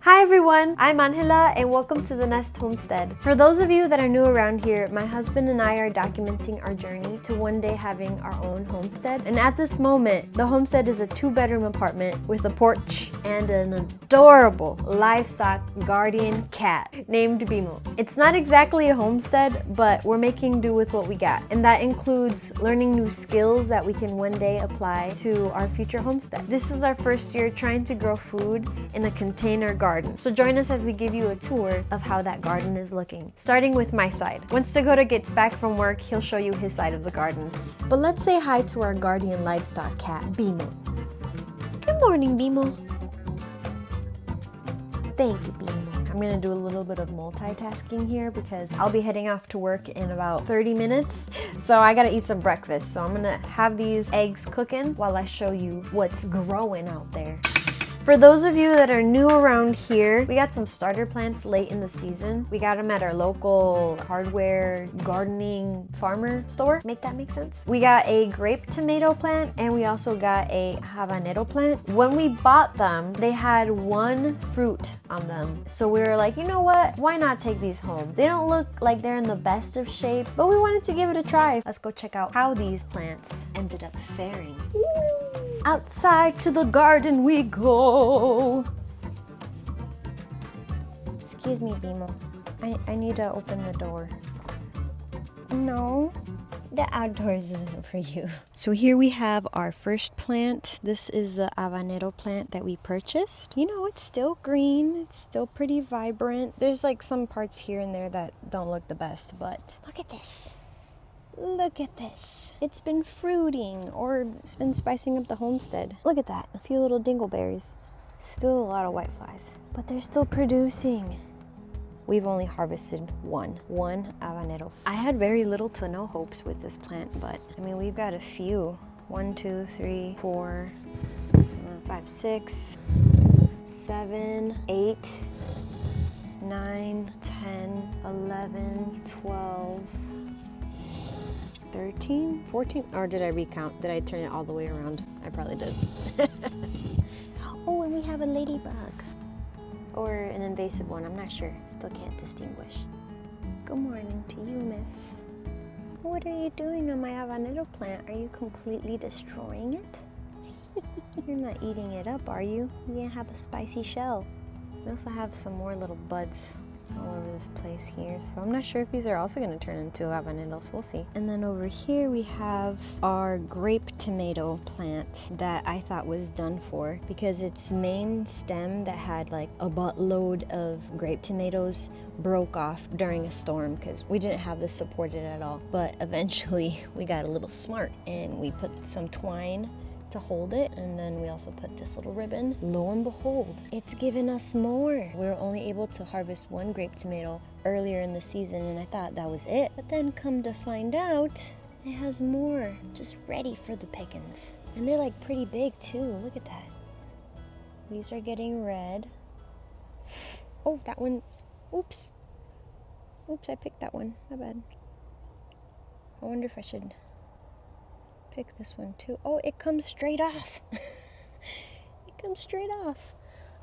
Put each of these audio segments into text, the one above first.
Hi everyone, I'm Angela and welcome to the Nest Homestead. For those of you that are new around here, my husband and I are documenting our journey to one day having our own homestead. And at this moment, the homestead is a 2-bedroom apartment with a porch and an adorable livestock guardian cat named Bimo. It's not exactly a homestead, but we're making do with what we got. And that includes learning new skills that we can one day apply to our future homestead. This is our first year trying to grow food in a container garden. So join us as we give you a tour of how that garden is looking, starting with my side. Once Dakota gets back from work, he'll show you his side of the garden. But let's say hi to our guardian livestock cat, Bimo. Good morning, Bimo. Thank you, Bimo. I'm gonna do a little bit of multitasking here because I'll be heading off to work in about 30 minutes. So I gotta eat some breakfast. So I'm gonna have these eggs cooking while I show you what's growing out there. For those of you that are new around here, we got some starter plants late in the season. We got them at our local hardware gardening farmer store. Make that make sense? We got a grape tomato plant and we also got a habanero plant. When we bought them, they had one fruit on them. So we were like, you know what? Why not take these home? They don't look like they're in the best of shape, but we wanted to give it a try. Let's go check out how these plants ended up faring. Outside to the garden we go. Excuse me, Bimo. I need to open the door. No, the outdoors isn't for you. So here we have our first plant. This is the habanero plant that we purchased. You know, it's still green. It's still pretty vibrant. There's like some parts here and there that don't look the best, but look at this. Look at this. It's been fruiting, or it's been spicing up the homestead. Look at that, a few little dingleberries. Still a lot of whiteflies, but they're still producing. We've only harvested one habanero. I had very little to no hopes with this plant, but I mean, we've got a few. 1, 2, 3, 4, 5, 6, 7, 8, 9, 10, 11, 12, 13, 14, or did I recount? Did I turn it all the way around? I probably did. Oh, and we have a ladybug. Or an invasive one, I'm not sure. Still can't distinguish. Good morning to you, miss. What are you doing on my habanero plant? Are you completely destroying it? You're not eating it up, are you? You're gonna have a spicy shell. We also have some more little buds all over this place here, so I'm not sure if these are also going to turn into habaneros. We'll see. And then over here we have our grape tomato plant that I thought was done for because its main stem that had like a buttload of grape tomatoes broke off during a storm because we didn't have this supported at all. But eventually we got a little smart and we put some twine to hold it, and then we also put this little ribbon. Lo and behold, it's given us more. We were only able to harvest one grape tomato earlier in the season and I thought that was it, but then come to find out it has more just ready for the pickings. And they're like pretty big too. Look at that. These are getting red. Oh, that one. Oops, I picked that one. My bad. I wonder if I should pick this one too. Oh, it comes straight off. It comes straight off.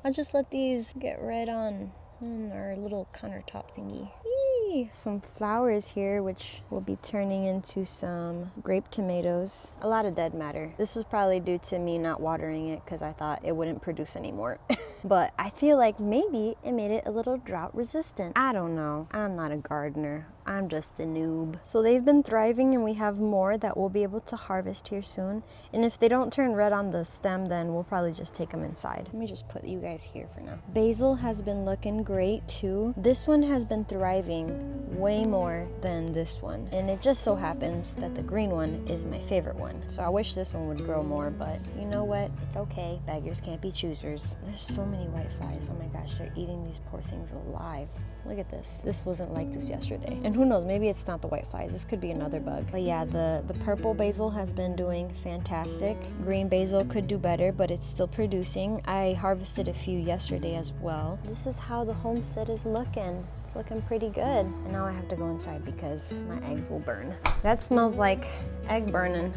I'll just let these get red on our little countertop thingy. Yee! Some flowers here, which will be turning into some grape tomatoes. A lot of dead matter. This was probably due to me not watering it because I thought it wouldn't produce anymore. But I feel like maybe it made it a little drought resistant. I don't know. I'm not a gardener. I'm just a noob. So they've been thriving and we have more that we'll be able to harvest here soon. And if they don't turn red on the stem, then we'll probably just take them inside. Let me just put you guys here for now. Basil has been looking great too. This one has been thriving way more than this one. And it just so happens that the green one is my favorite one. So I wish this one would grow more, but you know what? It's okay. Beggars can't be choosers. There's so many whiteflies. Oh my gosh, they're eating these poor things alive. Look at this. This wasn't like this yesterday. And who knows, maybe it's not the whiteflies. This could be another bug. But yeah, the purple basil has been doing fantastic. Green basil could do better, but it's still producing. I harvested a few yesterday as well. This is how the homestead is looking. It's looking pretty good. And now I have to go inside because my eggs will burn. That smells like egg burning.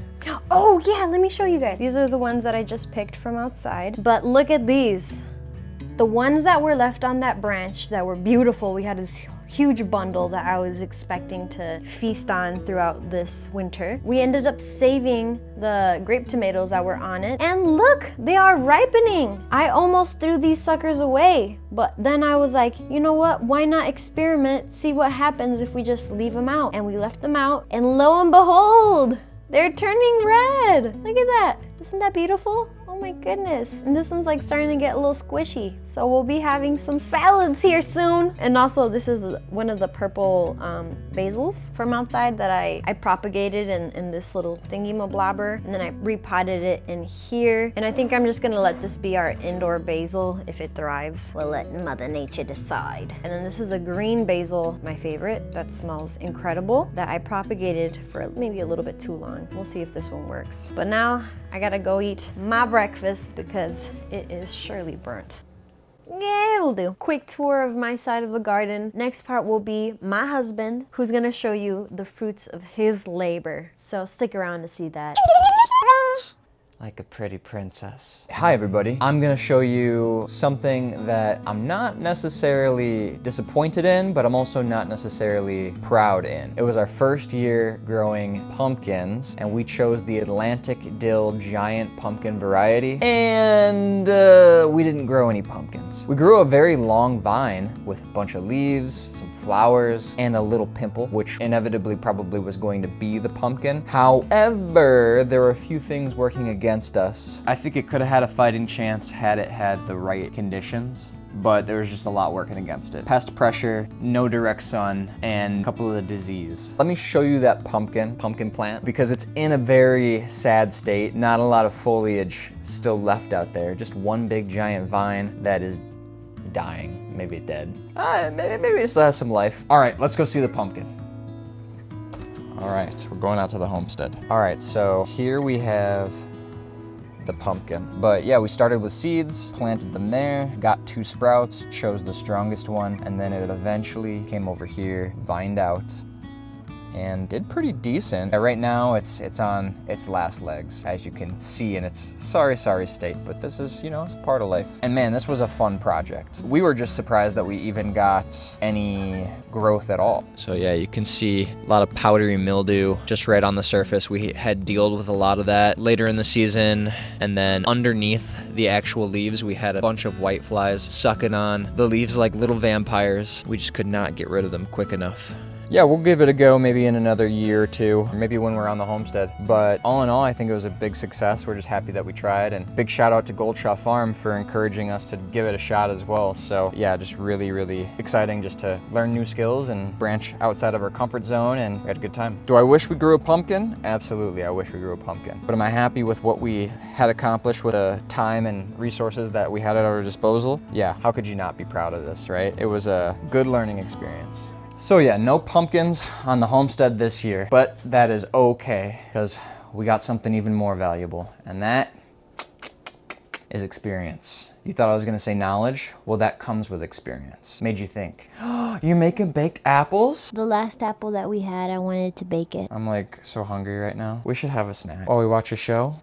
Oh yeah, let me show you guys. These are the ones that I just picked from outside. But look at these. The ones that were left on that branch that were beautiful, we had this huge bundle that I was expecting to feast on throughout this winter. We ended up saving the grape tomatoes that were on it. And look, they are ripening. I almost threw these suckers away, but then I was like, you know what? Why not experiment, see what happens if we just leave them out? And we left them out, and lo and behold, they're turning red. Look at that. Isn't that beautiful? Oh my goodness. And this one's like starting to get a little squishy. So we'll be having some salads here soon. And also this is one of the purple basils from outside that I propagated in this little thingy-mablobber. And then I repotted it in here. And I think I'm just gonna let this be our indoor basil. If it thrives, we'll let Mother Nature decide. And then this is a green basil, my favorite, that smells incredible, that I propagated for maybe a little bit too long. We'll see if this one works. But now I gotta go eat my breakfast because it is surely burnt. Yeah, it'll do. Quick tour of my side of the garden. Next part will be my husband, who's gonna show you the fruits of his labor. So stick around to see that. Like a pretty princess. Hi everybody. I'm gonna show you something that I'm not necessarily disappointed in, but I'm also not necessarily proud in. It was our first year growing pumpkins, and we chose the Atlantic Dill giant pumpkin variety, and we didn't grow any pumpkins. We grew a very long vine with a bunch of leaves, some flowers, and a little pimple, which inevitably probably was going to be the pumpkin. However, there were a few things working against us. I think it could have had a fighting chance had it had the right conditions, but there was just a lot working against it. Pest pressure, no direct sun, and a couple of the disease. Let me show you that pumpkin plant, because it's in a very sad state. Not a lot of foliage still left out there. Just one big giant vine that is dying, maybe dead. Maybe it still has some life. All right, let's go see the pumpkin. All right, we're going out to the homestead. All right, so here we have the pumpkin. But yeah, we started with seeds, planted them there, got 2 sprouts, chose the strongest one, and then it eventually came over here, vined out, and did pretty decent. Right now, it's on its last legs, as you can see in its sorry state, but this is, you know, it's part of life. And man, this was a fun project. We were just surprised that we even got any growth at all. So yeah, you can see a lot of powdery mildew just right on the surface. We had dealt with a lot of that later in the season, and then underneath the actual leaves, we had a bunch of white flies sucking on the leaves like little vampires. We just could not get rid of them quick enough. Yeah, we'll give it a go maybe in another year or two, or maybe when we're on the homestead. But all in all, I think it was a big success. We're just happy that we tried, and big shout out to Goldshaw Farm for encouraging us to give it a shot as well. So yeah, just really exciting just to learn new skills and branch outside of our comfort zone, and we had a good time. Do I wish we grew a pumpkin? Absolutely, I wish we grew a pumpkin. But am I happy with what we had accomplished with the time and resources that we had at our disposal? Yeah, how could you not be proud of this, right? It was a good learning experience. So yeah, no pumpkins on the homestead this year, but that is okay, because we got something even more valuable, and that is experience. You thought I was gonna say knowledge? Well, that comes with experience. Made you think, oh, you're making baked apples? The last apple that we had, I wanted to bake it. I'm like so hungry right now. We should have a snack while we watch a show.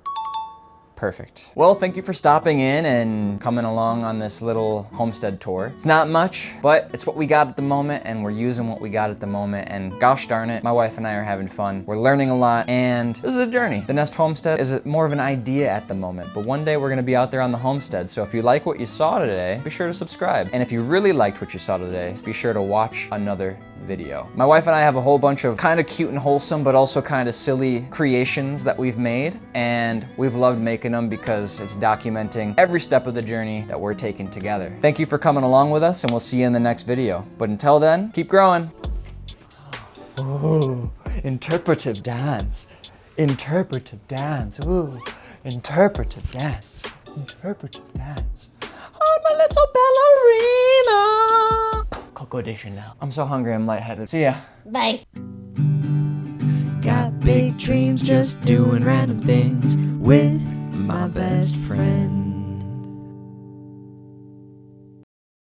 Perfect. Well, thank you for stopping in and coming along on this little homestead tour. It's not much, but it's what we got at the moment, and we're using what we got at the moment, and gosh darn it, my wife and I are having fun. We're learning a lot, and this is a journey. The Nest Homestead is more of an idea at the moment, but one day we're gonna be out there on the homestead, so if you like what you saw today, be sure to subscribe. And if you really liked what you saw today, be sure to watch another video. My wife and I have a whole bunch of kind of cute and wholesome, but also kind of silly creations that we've made, and we've loved making them because it's documenting every step of the journey that we're taking together. Thank you for coming along with us, and we'll see you in the next video. But until then, keep growing. Ooh, interpretive dance. Interpretive dance. Ooh, interpretive dance. Interpretive dance. Oh, my little ballerina. Coco de Chanel. I'm so hungry, I'm lightheaded. See ya. Bye. Got big dreams, just doing random things with my best friend.